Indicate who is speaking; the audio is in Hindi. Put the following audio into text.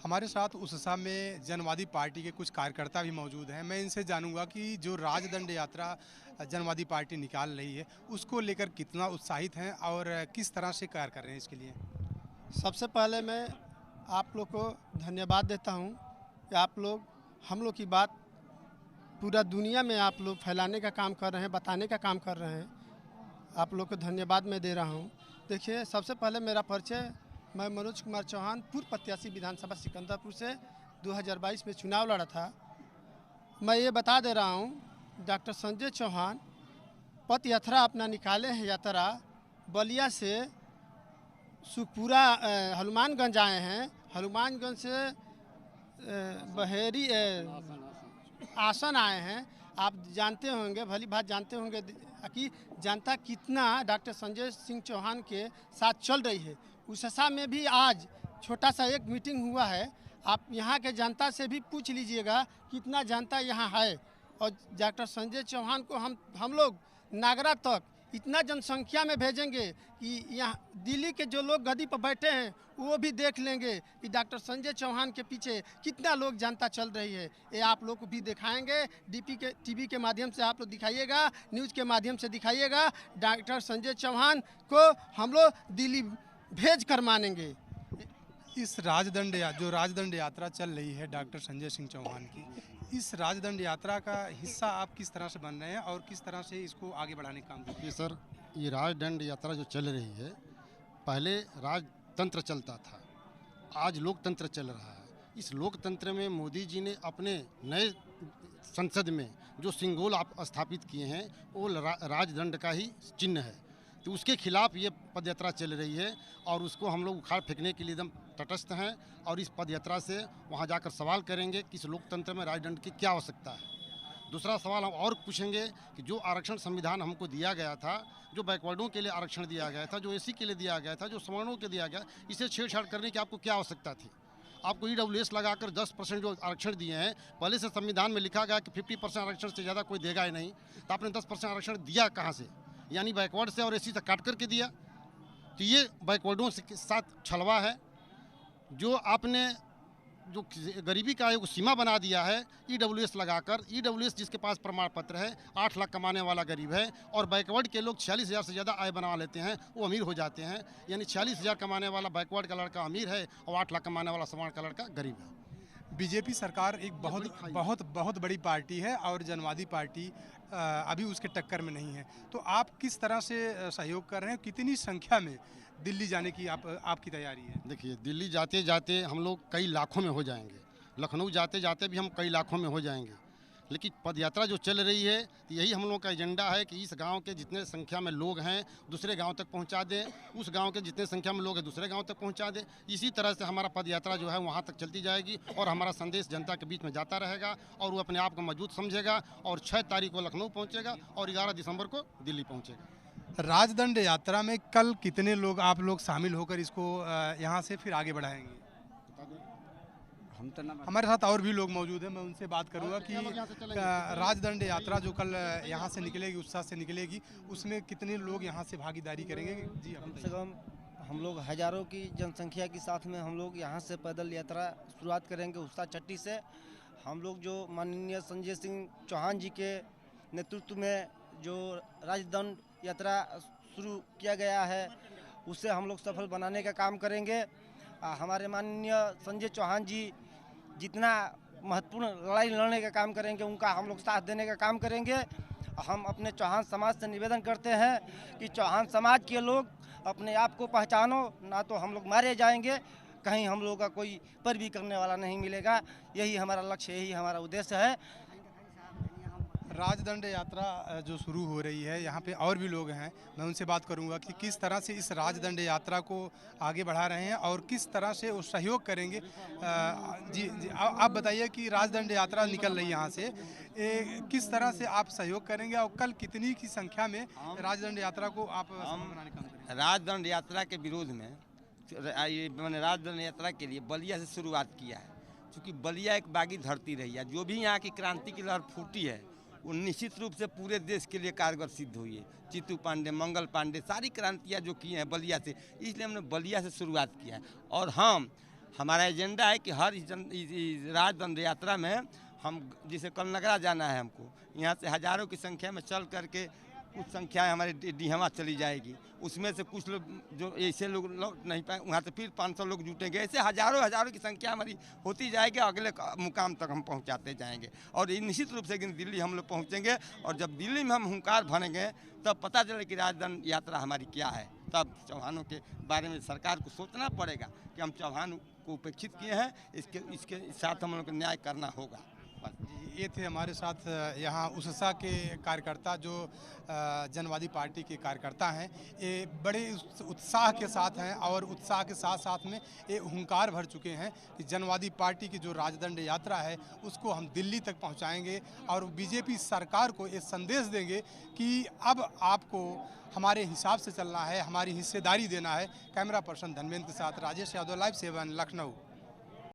Speaker 1: हमारे साथ उससा में जनवादी पार्टी के कुछ कार्यकर्ता भी मौजूद हैं। मैं इनसे जानूंगा कि जो राजदंड यात्रा जनवादी पार्टी निकाल रही है उसको लेकर कितना उत्साहित हैं और किस तरह से कार्य कर रहे हैं इसके लिए।
Speaker 2: सबसे पहले मैं आप लोग को धन्यवाद देता हूं कि आप लोग हम लोग की बात पूरा दुनिया में आप लोग फैलाने का काम कर रहे हैं, बताने का काम कर रहे हैं। आप लोग को धन्यवाद मैं दे रहा हूं। देखिए, सबसे पहले मेरा परिचय, मैं मनोज कुमार चौहान, पूर्व प्रत्याशी विधानसभा सिकंदरपुर से 2022 में चुनाव लड़ा था। मैं ये बता दे रहा हूं, डॉक्टर संजय चौहान पद यात्रा अपना निकाले हैं। यात्रा बलिया से सुखपुरा हनुमानगंज आए हैं। हनुमानगंज से बहेरी आसन आए हैं। आप जानते होंगे, भली बात जानते होंगे कि जनता कितना डॉक्टर संजय सिंह चौहान के साथ चल रही है। उससा में भी आज छोटा सा एक मीटिंग हुआ है। आप यहाँ के जनता से भी पूछ लीजिएगा कितना जनता यहाँ है। और डॉक्टर संजय चौहान को हम लोग नागरा तक इतना जनसंख्या में भेजेंगे कि यहाँ दिल्ली के जो लोग गद्दी पर बैठे हैं वो भी देख लेंगे कि डॉक्टर संजय चौहान के पीछे कितना लोग जनता चल रही है। ये आप लोग को भी दिखाएंगे, टीवी के माध्यम से आप लोग दिखाइएगा, न्यूज़ के माध्यम से दिखाइएगा। डॉक्टर संजय चौहान को हम लोग दिल्ली भेज कर मानेंगे।
Speaker 1: इस जो राजदंड यात्रा चल रही है डॉक्टर संजय सिंह चौहान की, इस राजदंड यात्रा का हिस्सा आप किस तरह से बन रहे हैं और किस तरह से इसको आगे बढ़ाने का काम कर रहे हैं?
Speaker 3: ये सर, ये राजदंड यात्रा जो चल रही है, पहले राजतंत्र चलता था, आज लोकतंत्र चल रहा है। इस लोकतंत्र में मोदी जी ने अपने नए संसद में जो सिंबल आप स्थापित किए हैं वो राजदंड का ही चिन्ह है। तो उसके खिलाफ ये पदयात्रा चल रही है और उसको हम लोग उखाड़ फेंकने के लिए एकदम तटस्थ हैं। और इस पदयात्रा से वहाँ जाकर सवाल करेंगे कि इस लोकतंत्र में राजदंड की क्या आवश्यकता है। दूसरा सवाल हम और पूछेंगे कि जो आरक्षण संविधान हमको दिया गया था, जो बैकवर्डों के लिए आरक्षण दिया गया था, जो एसी के लिए दिया गया था, जो सवर्णों के दिया गया, इसे छेड़छाड़ करने की आपको क्या आवश्यकता थी। आपको EWS लगाकर 10% जो आरक्षण दिए हैं, पहले से संविधान में लिखा गया कि 50% आरक्षण से ज़्यादा कोई देगा ही नहीं, तो आपने 10% आरक्षण दिया कहाँ से? यानी बैकवर्ड से और एसी से काट करके दिया। तो ये बैकवर्डों के साथ छलवा है। जो आपने जो गरीबी का एक सीमा बना दिया है EWS लगाकर, EWS जिसके पास प्रमाण पत्र है, 8 लाख कमाने वाला गरीब है, और बैकवर्ड के लोग 46,000 से ज़्यादा आय बना लेते हैं, वो अमीर हो जाते हैं। यानी 46,000 कमाने वाला बैकवर्ड का लड़का अमीर है और 8 लाख कमाने वाला सवर्ण का लड़का गरीब है।
Speaker 1: बीजेपी सरकार एक बहुत बड़ी पार्टी है और जनवादी पार्टी अभी उसके टक्कर में नहीं है। तो आप किस तरह से सहयोग कर रहे हैं, कितनी संख्या में दिल्ली जाने की आपकी तैयारी है?
Speaker 3: देखिए, दिल्ली जाते जाते हम लोग कई लाखों में हो जाएंगे, लखनऊ जाते जाते भी हम कई लाखों में हो जाएंगे। लेकिन पदयात्रा जो चल रही है, तो यही हम लोग का एजेंडा है कि इस गांव के जितने संख्या में लोग हैं दूसरे गांव तक पहुंचा दें, उस गांव के जितने संख्या में लोग हैं दूसरे गांव तक पहुंचा दें। इसी तरह से हमारा पदयात्रा जो है वहां तक चलती जाएगी और हमारा संदेश जनता के बीच में जाता रहेगा और वो अपने आप को मौजूद समझेगा। और 6 तारीख को लखनऊ पहुँचेगा और 11 दिसंबर को दिल्ली पहुँचेगा।
Speaker 1: राजदंड यात्रा में कल कितने लोग आप लोग शामिल होकर इसको यहाँ से फिर आगे बढ़ाएंगे? हमारे साथ और भी लोग मौजूद हैं, मैं उनसे बात करूंगा कि राजदंड यात्रा जो कल यहाँ से निकलेगी, उत्साह से निकलेगी, उसमें कितने लोग यहाँ से भागीदारी करेंगे? जी,
Speaker 4: कम से कम हम लोग हज़ारों की जनसंख्या के साथ में हम लोग यहाँ से पैदल यात्रा शुरुआत करेंगे उत्साह चट्टी से। हम लोग जो माननीय संजय सिंह चौहान जी के नेतृत्व में जो राजदंड यात्रा शुरू किया गया है उसे हम लोग सफल बनाने का काम करेंगे। हमारे माननीय संजय चौहान जी जितना महत्वपूर्ण लड़ाई लड़ने का काम करेंगे उनका हम लोग साथ देने का काम करेंगे। हम अपने चौहान समाज से निवेदन करते हैं कि चौहान समाज के लोग अपने आप को पहचानो, ना तो हम लोग मारे जाएंगे, कहीं हम लोगों का कोई पैरवी करने वाला नहीं मिलेगा। यही हमारा लक्ष्य, यही हमारा उद्देश्य है।
Speaker 1: राजदंड यात्रा जो शुरू हो रही है, यहाँ पे और भी लोग हैं, मैं उनसे बात करूँगा कि किस तरह से इस राजदंड यात्रा को आगे बढ़ा रहे हैं और किस तरह से वो सहयोग करेंगे। जी, आप बताइए कि राजदंड यात्रा निकल रही है यहाँ से, किस तरह से आप सहयोग करेंगे और कल कितनी की संख्या में राजदंड यात्रा को आप बनाने का काम करेंगे?
Speaker 5: राजदंड यात्रा के विरोध में मैंने राजदंड यात्रा के लिए बलिया से शुरुआत किया है, क्योंकि बलिया एक बागी धरती रही है। जो भी यहाँ की क्रांति की लहर फूटी है वो निश्चित रूप से पूरे देश के लिए कारगर सिद्ध हुई है। चित्तू पांडे, मंगल पांडे, सारी क्रांतियाँ जो की हैं बलिया से, इसलिए हमने बलिया से शुरुआत किया है। और हम हमारा एजेंडा है कि हर इस राजदंड यात्रा में हम, जिसे कल नगरा जाना है हमको, यहाँ से हज़ारों की संख्या में चल करके कुछ संख्या हमारे डीहमा चली जाएगी, उसमें से कुछ लोग जो ऐसे लोग लौट नहीं पाए, वहाँ से फिर 500 लोग जुटेंगे, ऐसे हज़ारों की संख्या हमारी होती जाएगी, अगले मुकाम तक हम पहुँचाते जाएंगे। और ये निश्चित रूप से कि दिल्ली हम लोग पहुँचेंगे, और जब दिल्ली में हम हुंकार भरेंगे तब पता चले कि राजदंड यात्रा हमारी क्या है। तब चौहानों के बारे में सरकार को सोचना पड़ेगा कि हम चौहान को उपेक्षित किए हैं, इसके साथ हम लोग को न्याय करना होगा।
Speaker 1: ये थे हमारे साथ यहाँ उससा के कार्यकर्ता जो जनवादी पार्टी के कार्यकर्ता हैं। ये बड़े उत्साह के साथ हैं और उत्साह के साथ साथ में ये हुंकार भर चुके हैं कि जनवादी पार्टी की जो राजदंड यात्रा है उसको हम दिल्ली तक पहुँचाएँगे और बीजेपी सरकार को ये संदेश देंगे कि अब आपको हमारे हिसाब से चलना है, हमारी हिस्सेदारी देना है। कैमरा पर्सन धर्मेंद्र के साथ राजेश यादव, लाइव 7 लखनऊ।